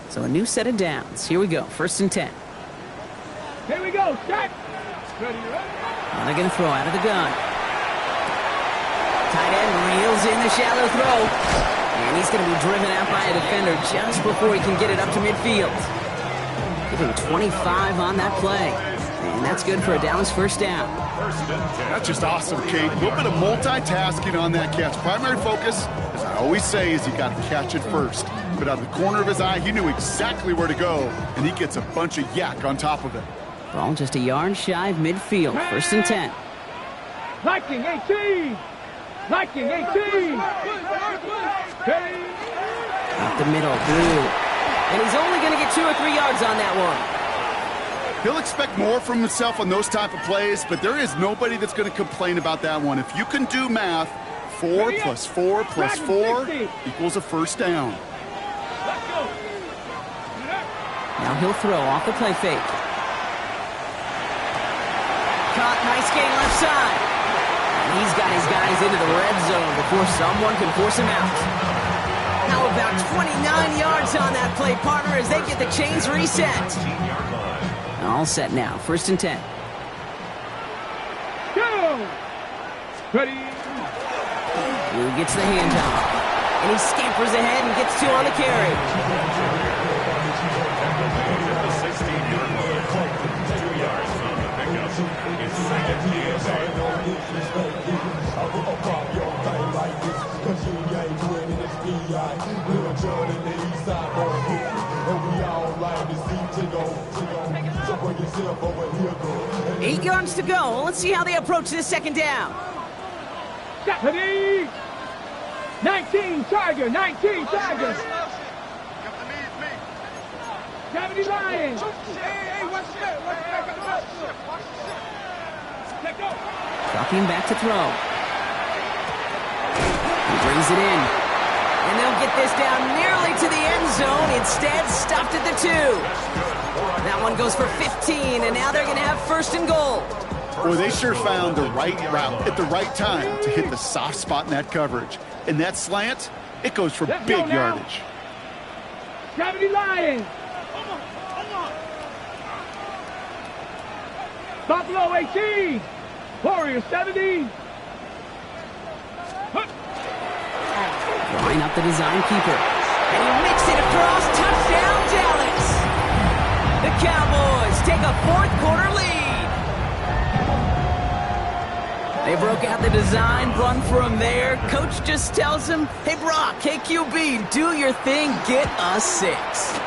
So a new set of downs. Here we go, 1st and 10. Here we go, set! Ready? And they're going to throw out of the gun. Tight end reels in the shallow throw. And he's going to be driven out by a defender just before he can get it up to midfield. Give him 25 on that play. And that's good for a Dallas first down. That's just awesome, Kate. A little bit of multitasking on that catch. Primary focus, as I always say, is you got to catch it first. But out of the corner of his eye, he knew exactly where to go, and he gets a bunch of yak on top of it. Ball just a yard shy of midfield. 1st and 10. Viking 18. Viking 18. Up the middle, Blue. And he's only going to get 2 or 3 yards on that one. He'll expect more from himself on those type of plays, but there is nobody that's going to complain about that one. If you can do math, 4 plus 4 plus 4 equals a first down. Now he'll throw off the play fake. Caught, nice gain left side. And he's got his guys into the red zone before someone can force him out. Now about 29 yards on that play, partner, as they get the chains reset. All set now. 1st and 10. Go! Ready? Blue gets the handoff. And he scampers ahead and gets 2 on the carry. The 16-yard line. 2 yards on the pickup. It's 2nd and 8 yards to go. Let's see how they approach this 2nd down. Ready? 19 Tiger, 19 Tiger. 70 Lions. Dropping back to throw. He brings it in. And they'll get this down nearly to the end zone. Instead, stopped at the 2. That one goes for 15, and now they're going to have 1st and goal. Boy, they sure found the right route at the right time to hit the soft spot in that coverage. And that slant, it goes for big yardage. 70 Lions. Buffalo 18. Warriors 70. Line up the design keeper. And he makes it across. Touchdown, Dallas. The Cowboys take a 4th quarter lead. They broke out the design run for him there. Coach just tells him, hey, Brock, hey, QB, do your thing, get us 6.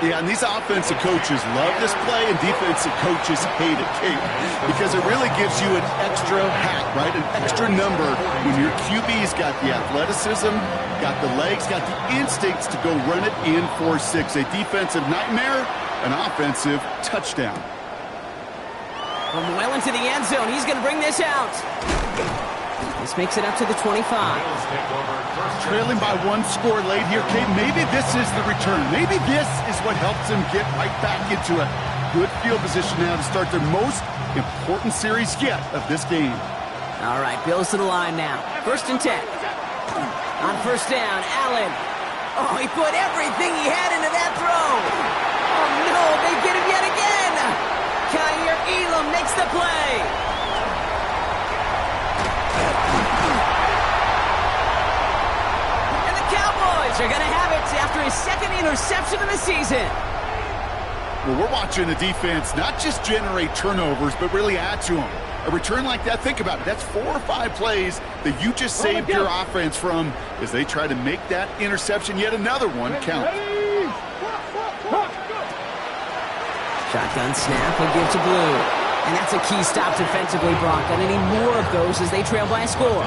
Yeah, and these offensive coaches love this play, and defensive coaches hate it, Kate, because it really gives you an extra hack, right? An extra number when your QB's got the athleticism, got the legs, got the instincts to go run it in for 6. A defensive nightmare, an offensive touchdown. From well into the end zone, he's going to bring this out. This makes it up to the 25. Trailing by 1 score late here, Kate. Maybe this is the return. Maybe this is what helps them get right back into a good field position now to start their most important series yet of this game. All right, Bills to the line now. 1st and 10. On 1st down, Allen. Oh, he put everything he had into that throw. Oh, no, they get him yet again. Kaiir Elam makes the play. And the Cowboys are going to have it after his 2nd interception of the season. Well, we're watching the defense not just generate turnovers, but really add to them. A return like that, think about it. That's 4 or 5 plays that you just saved your offense from as they try to make that interception, yet another one, count. Shotgun snap will give to Blue. And that's a key stop defensively, Brock. And any more of those as they trail by a score.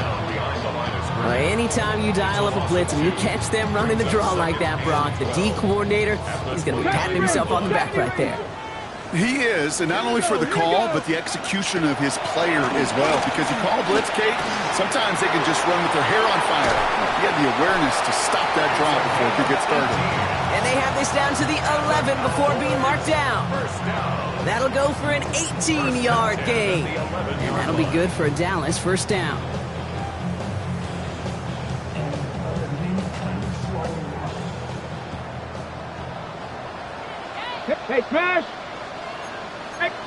Anytime you dial up a blitz and you catch them running the draw like that, Brock, the D coordinator, he's going to be patting himself on the back right there. He is, and not only for the call, but the execution of his player as well. Because you call a blitz, Kate, sometimes they can just run with their hair on fire. He had the awareness to stop that draw before it could get started. And they have this down to the 11 before being marked down. That'll go for an 18-yard gain. And that'll be good for a Dallas 1st down. Hey, smash!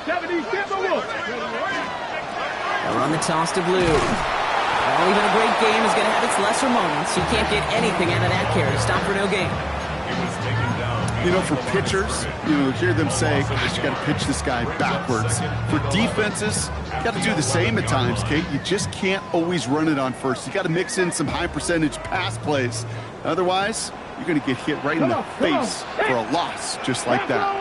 70 Timberwolves. They'll run the toss to Blue. Well, even a great game is going to have its lesser moments. You can't get anything out of that carry. Stop for no gain. He was taken down You know, for pitchers, hear them say, gosh, you got to pitch this guy backwards. For defenses, you got to do the same at times, Kate. You just can't always run it on first. You got to mix in some high percentage pass plays. Otherwise, you're going to get hit right in the face for a loss just like that.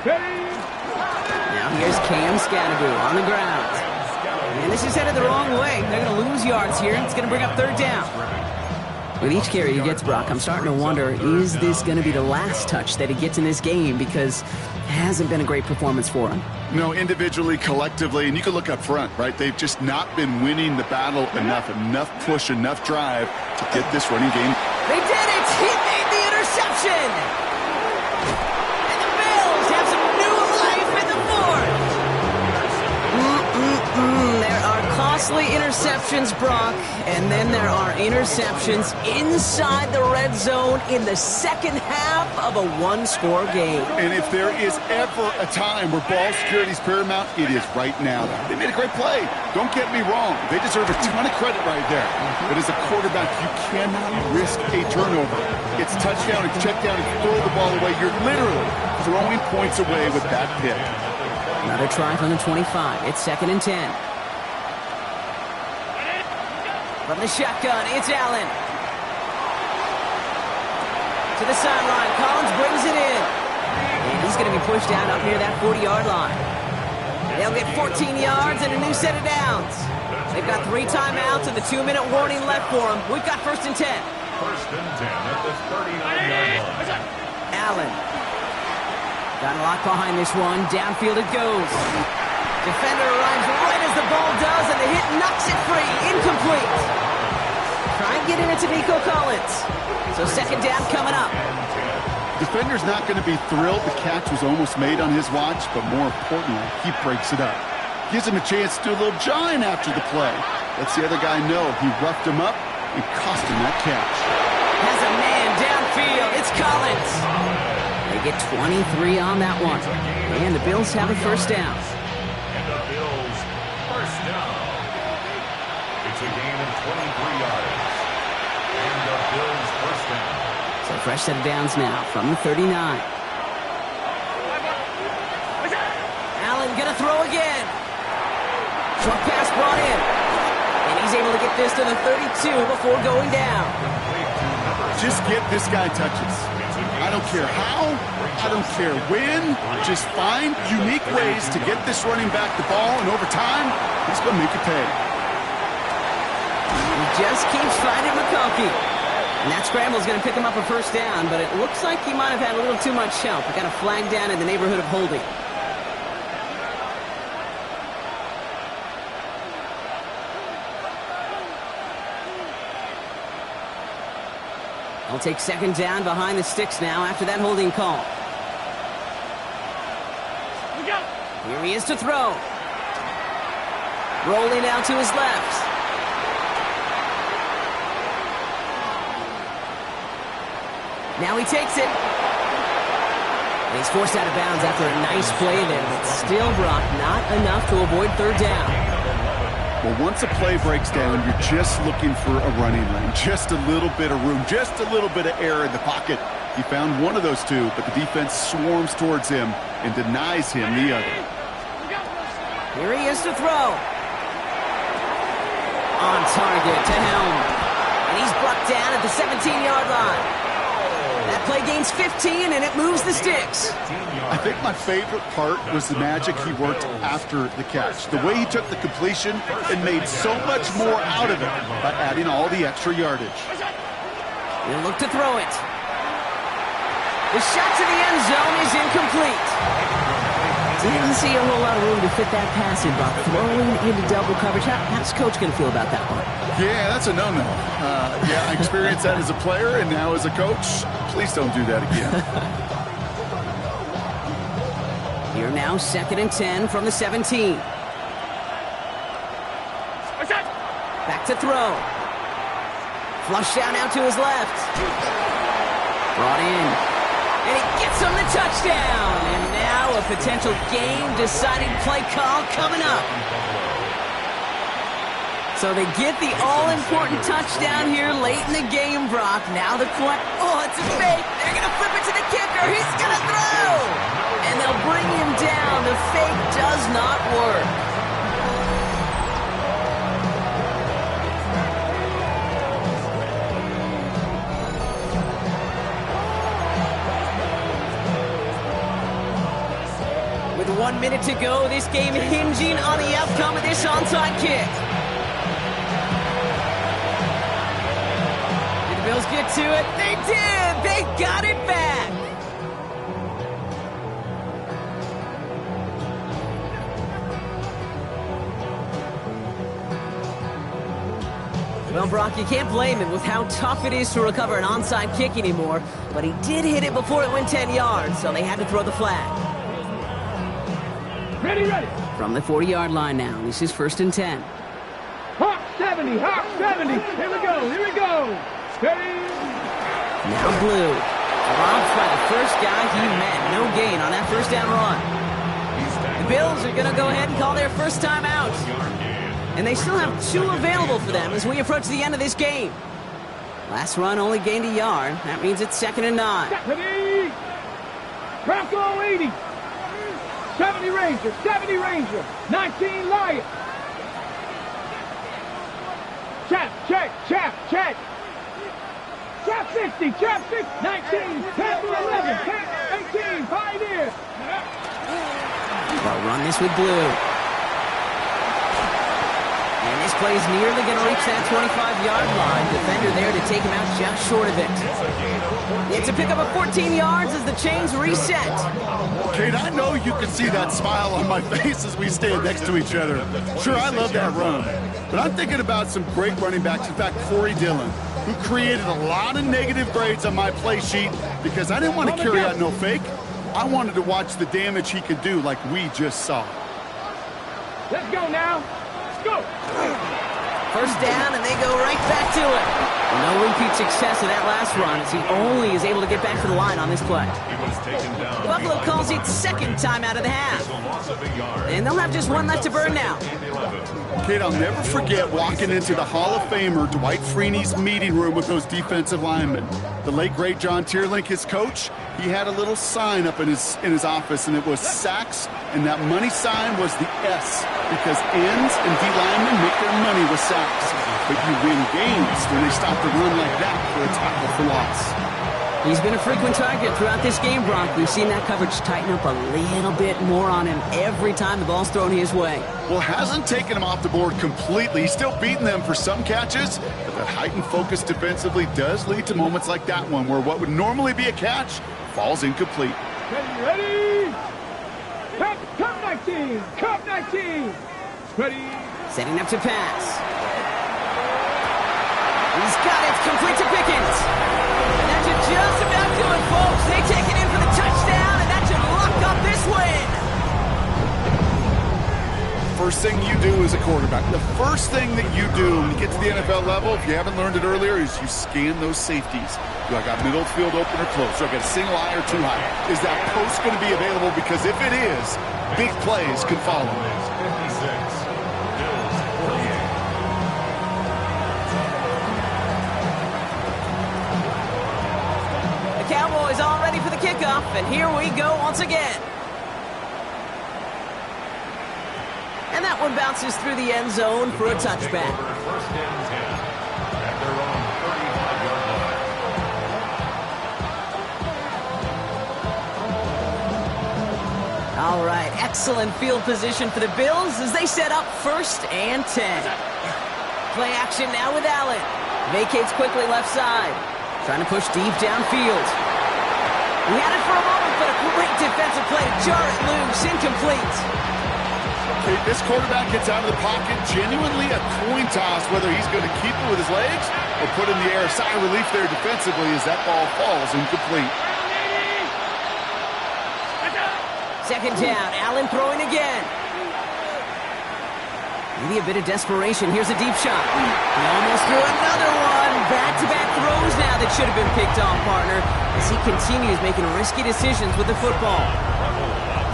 Now here's Cam Scannaboo on the ground. And this is headed the wrong way. They're going to lose yards here. It's going to bring up third down. With each carry he gets, Brock, I'm starting to wonder, is this going to be the last touch that he gets in this game? Because it hasn't been a great performance for him. Individually, collectively, and you can look up front, right? They've just not been winning the battle enough push, enough drive to get this running game. They did it! He made the interception! And the Bills have some new life in the fourth! There are costly interceptions, Brock, and then there are interceptions inside the red zone in the second half of a one-score game. And if there is ever a time where ball security is paramount, it is right now. They made a great play. Don't get me wrong. They deserve a ton of credit right there. But as a quarterback, you cannot risk a turnover. It's touchdown, it's check down, it's throw the ball away. You're literally throwing points away with that pick. Another try from the 25. It's 2nd and 10. From the shotgun, it's Allen. To the sideline, Collins brings it in. And he's going to be pushed out up near that 40-yard line. They'll get 14 yards and a new set of downs. They've got 3 timeouts and the 2-minute warning left for them. We've got 1st and 10. 1st and 10 at the 39-yard line. Allen. Got a lot behind this one. Downfield it goes. Defender arrives right as the ball does, and the hit knocks it free. Incomplete. Try and get it into Nico Collins. So 2nd down coming up. Defender's not going to be thrilled the catch was almost made on his watch, but more importantly, he breaks it up. Gives him a chance to do a little jawing after the play. Lets the other guy know he roughed him up and cost him that catch. Has a man downfield. It's Collins. They get 23 on that one. And the Bills have a 1st down. And the Bills 1st down. It's a gain of 23 yards. And the Bills 1st down. So fresh set of downs now from the 39. Allen gonna throw again. Short pass brought in. And he's able to get this to the 32 before going down. Just get this guy touches. I don't care how, I don't care when, just find unique ways to get this running back the ball, and over time, he's going to make it pay. He just keeps finding McConkey. And that scramble is going to pick him up a 1st down, but it looks like he might have had a little too much help. We got a flag down in the neighborhood of holding. They'll take 2nd down behind the sticks now after that holding call. Here he is to throw. Rolling out to his left. Now he takes it. And he's forced out of bounds after a nice play there, but still, Brock, not enough to avoid 3rd down. Well, once a play breaks down, you're just looking for a running lane, just a little bit of room, just a little bit of air in the pocket. He found one of those two, but the defense swarms towards him and denies him the other. Here he is to throw. On target to Helm. And he's brought down at the 17-yard line. That play gains 15, and it moves the sticks. I think my favorite part was the magic he worked after the catch. The way he took the completion and made so much more out of it by adding all the extra yardage. He'll look to throw it. The shot to the end zone is incomplete. Didn't see a whole lot of room to fit that pass in, but throwing into double coverage. How's Coach going to feel about that one? Yeah, that's a no-no. Yeah, I experienced that as a player and now as a coach. Please don't do that again. Here now, 2nd and 10 from the 17. Back to throw. Flush down out to his left. Brought in. And he gets him the touchdown. And now a potential game-deciding play call coming up. So they get the all-important touchdown here late in the game, Brock. Now the point. Oh, it's a fake. They're going to flip it to the kicker. He's going to throw. And they'll bring him down. The fake does not work. With 1 minute to go, this game hinging on the outcome of this onside kick. Bills get to it. They did. They got it back. Well, Brock, you can't blame him with how tough it is to recover an onside kick anymore, but he did hit it before it went 10 yards, so they had to throw the flag. Ready, ready. From the 40-yard line now, this is 1st and 10. Hawk 70, Hawk 70. Here we go, here we go. Ready. Now Blue. Dropped by the first guy he met. No gain on that first down run. The Bills are going to go ahead and call their first time out. And they still have 2 available for them as we approach the end of this game. Last run only gained a yard. That means it's 2nd and 9. 70. Bronco 80. 70 Ranger, 70 Ranger. 19 Lion. Check. Trap 60, 19, 10 to 11, 18, Pioneer. They'll run this with Blue. And this play is nearly going to reach that 25-yard line. Defender there to take him out just short of it. It's a pickup of 14 yards as the chains reset. Kate, I know you can see that smile on my face as we stand next to each other. Sure, I love that run. But I'm thinking about some great running backs. In fact, Corey Dillon, who created a lot of negative grades on my play sheet because I didn't want to carry out no fake. I wanted to watch the damage he could do like we just saw. Let's go now. Let's go. First down, and they go right back to it. No repeat success of that last run as he only is able to get back to the line on this play. Buffalo calls it 2nd time out of the half. And they'll have just 1 left to burn now. Kate, I'll never forget walking into the Hall of Famer Dwight Freeney's meeting room with those defensive linemen. The late, great John Tierlink, his coach, he had a little sign up in his office, and it was sacks, and that money sign was the S, because ends and D linemen make their money with sacks. But you win games when they stop the run like that for a tackle for loss. He's been a frequent target throughout this game, Brock. We've seen that coverage tighten up a little bit more on him every time the ball's thrown his way. Well, hasn't taken him off the board completely. He's still beating them for some catches, but that heightened focus defensively does lead to moments like that one where what would normally be a catch falls incomplete. Ready? Cup 19! Cup 19! Ready? Setting up to pass. He's got it. Complete to Pickens. And that should just about do it, folks. They take it in for the touchdown, and that should lock up this win. First thing you do as a quarterback, the first thing that you do when you get to the NFL level, if you haven't learned it earlier, is you scan those safeties. Do I got middle field open or close? Do I got a single high or too high? Is that post going to be available? Because if it is, big plays could follow. 56, Bills 48. The Cowboys all ready for the kickoff, and here we go once again. And that one bounces through the end zone for a touchback. First and 10 at their own 35-yard line. All right, excellent field position for the Bills as they set up 1st and 10. Play action now with Allen. Vacates quickly left side. Trying to push deep downfield. He had it for a moment, but a great defensive play to jar it loose. Incomplete. This quarterback gets out of the pocket, genuinely a coin toss whether he's going to keep it with his legs or put in the air. Sigh of relief there defensively as that ball falls incomplete. 2nd down, Allen throwing again. Maybe a bit of desperation. Here's a deep shot. He almost threw another one. Back-to-back throws now that should have been picked off, partner, as he continues making risky decisions with the football.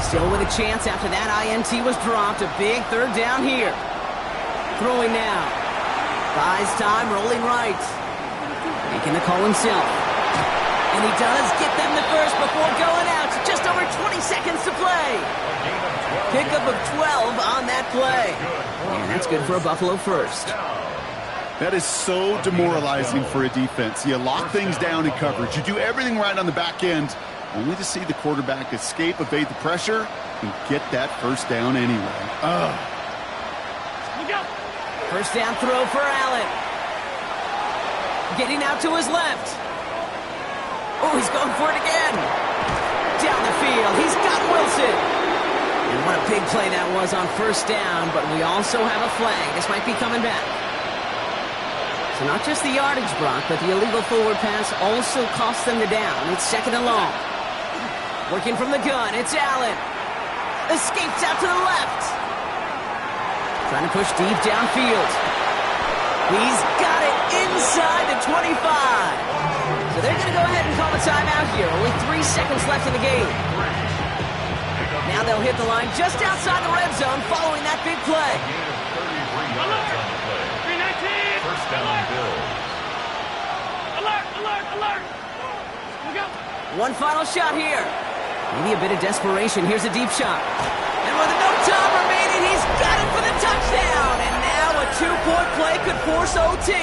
Still with a chance after that INT was dropped. A big 3rd down here. Throwing now. Buys time, rolling right. Making the call himself. And he does get them the first before going out. Just over 20 seconds to play. Pickup of 12 on that play. And that's good for a Buffalo first. That is so demoralizing for a defense. You lock things down in coverage. You do everything right on the back end, only to see the quarterback escape, evade the pressure, and get that first down anyway. First down throw for Allen. Getting out to his left. Oh, he's going for it again. Down the field, he's got Wilson. And what a big play that was on first down, but we also have a flag. This might be coming back. So not just the yardage, Brock, but the illegal forward pass also cost them the down. It's second and long. Working from the gun, it's Allen. Escapes out to the left. Trying to push deep downfield. He's got it inside the 25. So they're going to go ahead and call a timeout here. Only 3 seconds left in the game. Now they'll hit the line just outside the red zone following that big play. First down, Bills. Alert! One final shot here. Maybe a bit of desperation. Here's a deep shot. And with no time remaining, he's got it for the touchdown. And now a 2-point play could force OT.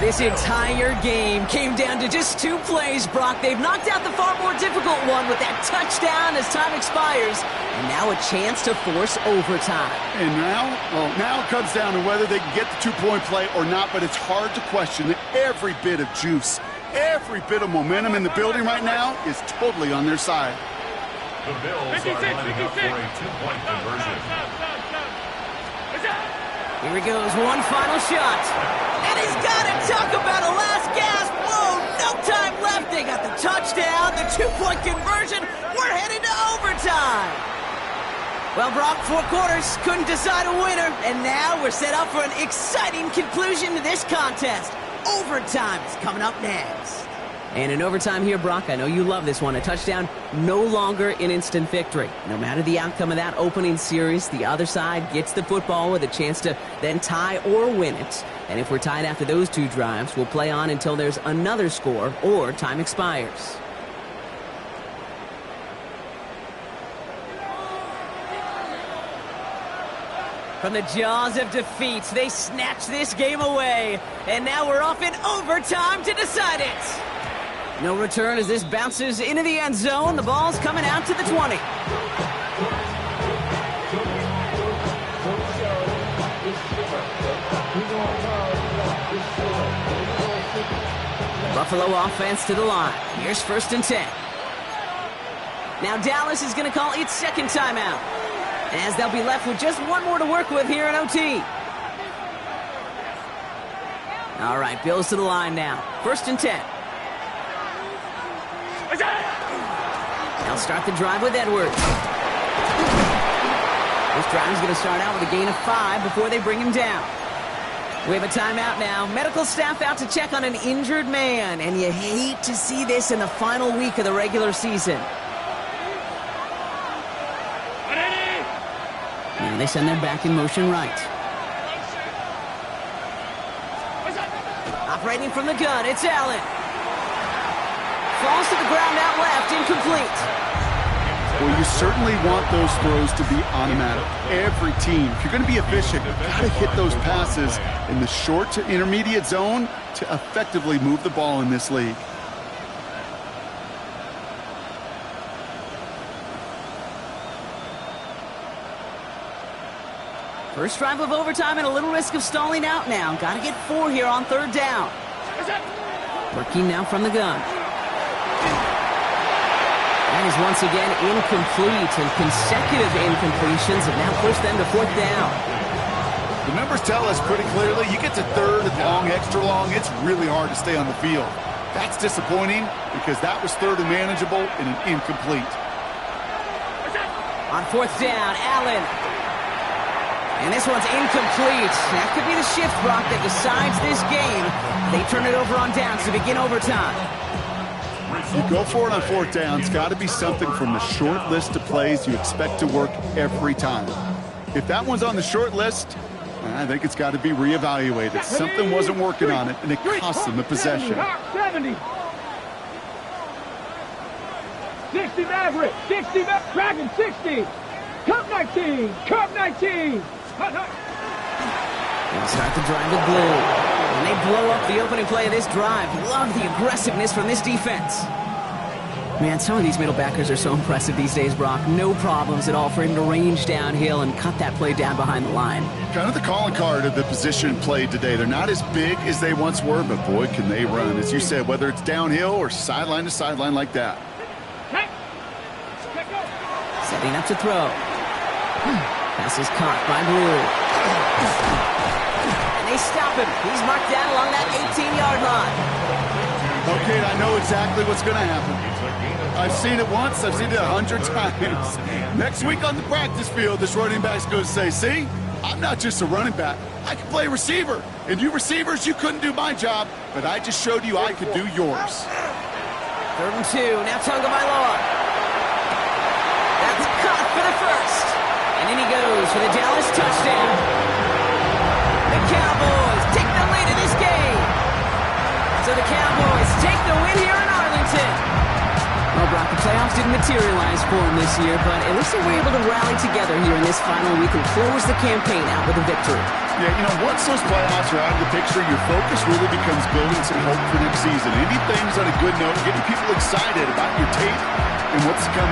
This entire game came down to just 2 plays, Brock. They've knocked out the far more difficult one with that touchdown as time expires. And now a chance to force overtime. And now it comes down to whether they can get the 2-point play or not, but it's hard to question that every bit of juice, every bit of momentum in the building right now is totally on their side. The Bills are lining up for a 2-point conversion. Here he goes, one final shot. And he's got it. Talk about a last gasp. Whoa, no time left. They got the touchdown, the 2-point conversion. We're headed to overtime. Well, Brock, 4 quarters couldn't decide a winner. And now we're set up for an exciting conclusion to this contest. Overtime is coming up next. And in overtime here, Brock, I know you love this one. A touchdown, no longer an instant victory. No matter the outcome of that opening series, the other side gets the football with a chance to then tie or win it. And if we're tied after those 2 drives, we'll play on until there's another score or time expires. From the jaws of defeat, they snatch this game away. And now we're off in overtime to decide it. No return as this bounces into the end zone. The ball's coming out to the 20. Buffalo offense to the line. Here's first and 10. Now Dallas is going to call its second timeout, as they'll be left with just 1 more to work with here in OT. All right, Bills to the line now. First and 10. They'll start the drive with Edwards. This drive is going to start out with a gain of 5 before they bring him down. We have a timeout now. Medical staff out to check on an injured man, and you hate to see this in the final week of the regular season. Now they send their back in motion right. Operating from the gun, it's Allen. Falls to the ground out left, incomplete. Well, you certainly want those throws to be automatic. Every team, if you're going to be efficient, you've got to hit those passes in the short to intermediate zone to effectively move the ball in this league. First drive of overtime and a little risk of stalling out now. Got to get 4 here on third down. Working now from the gun. That is once again incomplete, and consecutive incompletions have now pushed them to 4th down. The numbers tell us pretty clearly, you get to 3rd and long, extra long, it's really hard to stay on the field. That's disappointing because that was 3rd and manageable and an incomplete. On 4th down, Allen. And this one's incomplete. That could be the shift, Brock, that decides this game. They turn it over on downs to begin overtime. You go for it on 4th down. It's got to be something from the short list of plays you expect to work every time. If that one's on the short list, I think it's got to be reevaluated. Something wasn't working on it, and it cost them the possession. 70. 60 Maverick. 60 Maverick. Dragon 60. Cup 19. Cup 19. They start the drive with blue. And they blow up the opening play of this drive. Love the aggressiveness from this defense. Man, some of these middle backers are so impressive these days, Brock. No problems at all for him to range downhill and cut that play down behind the line. Kind of the calling card of the position played today. They're not as big as they once were, but boy, can they run. As you said, whether it's downhill or sideline to sideline like that. Setting up to throw. Pass is caught by Blue. And they stop him. He's marked down along that 18-yard line. Okay, I know exactly what's going to happen. I've seen it once. I've seen it 100 times. Next week on the practice field, this running back's going to say, see, I'm not just a running back. I can play receiver. And you receivers, you couldn't do my job, but I just showed you I could do yours. 3rd and 2. Now Tagovailoa. That's caught for the first. And in he goes for the Dallas touchdown. The Cowboys take the lead in this game. So the Cowboys take the win here in Arlington. Well, Brock, the playoffs didn't materialize for them this year, but at least they were able to rally together here in this final week and close the campaign out with a victory. Yeah, you know, once those playoffs are out of the picture, your focus really becomes building some hope for next season. Ending things on a good note, getting people excited about your tape and what's coming.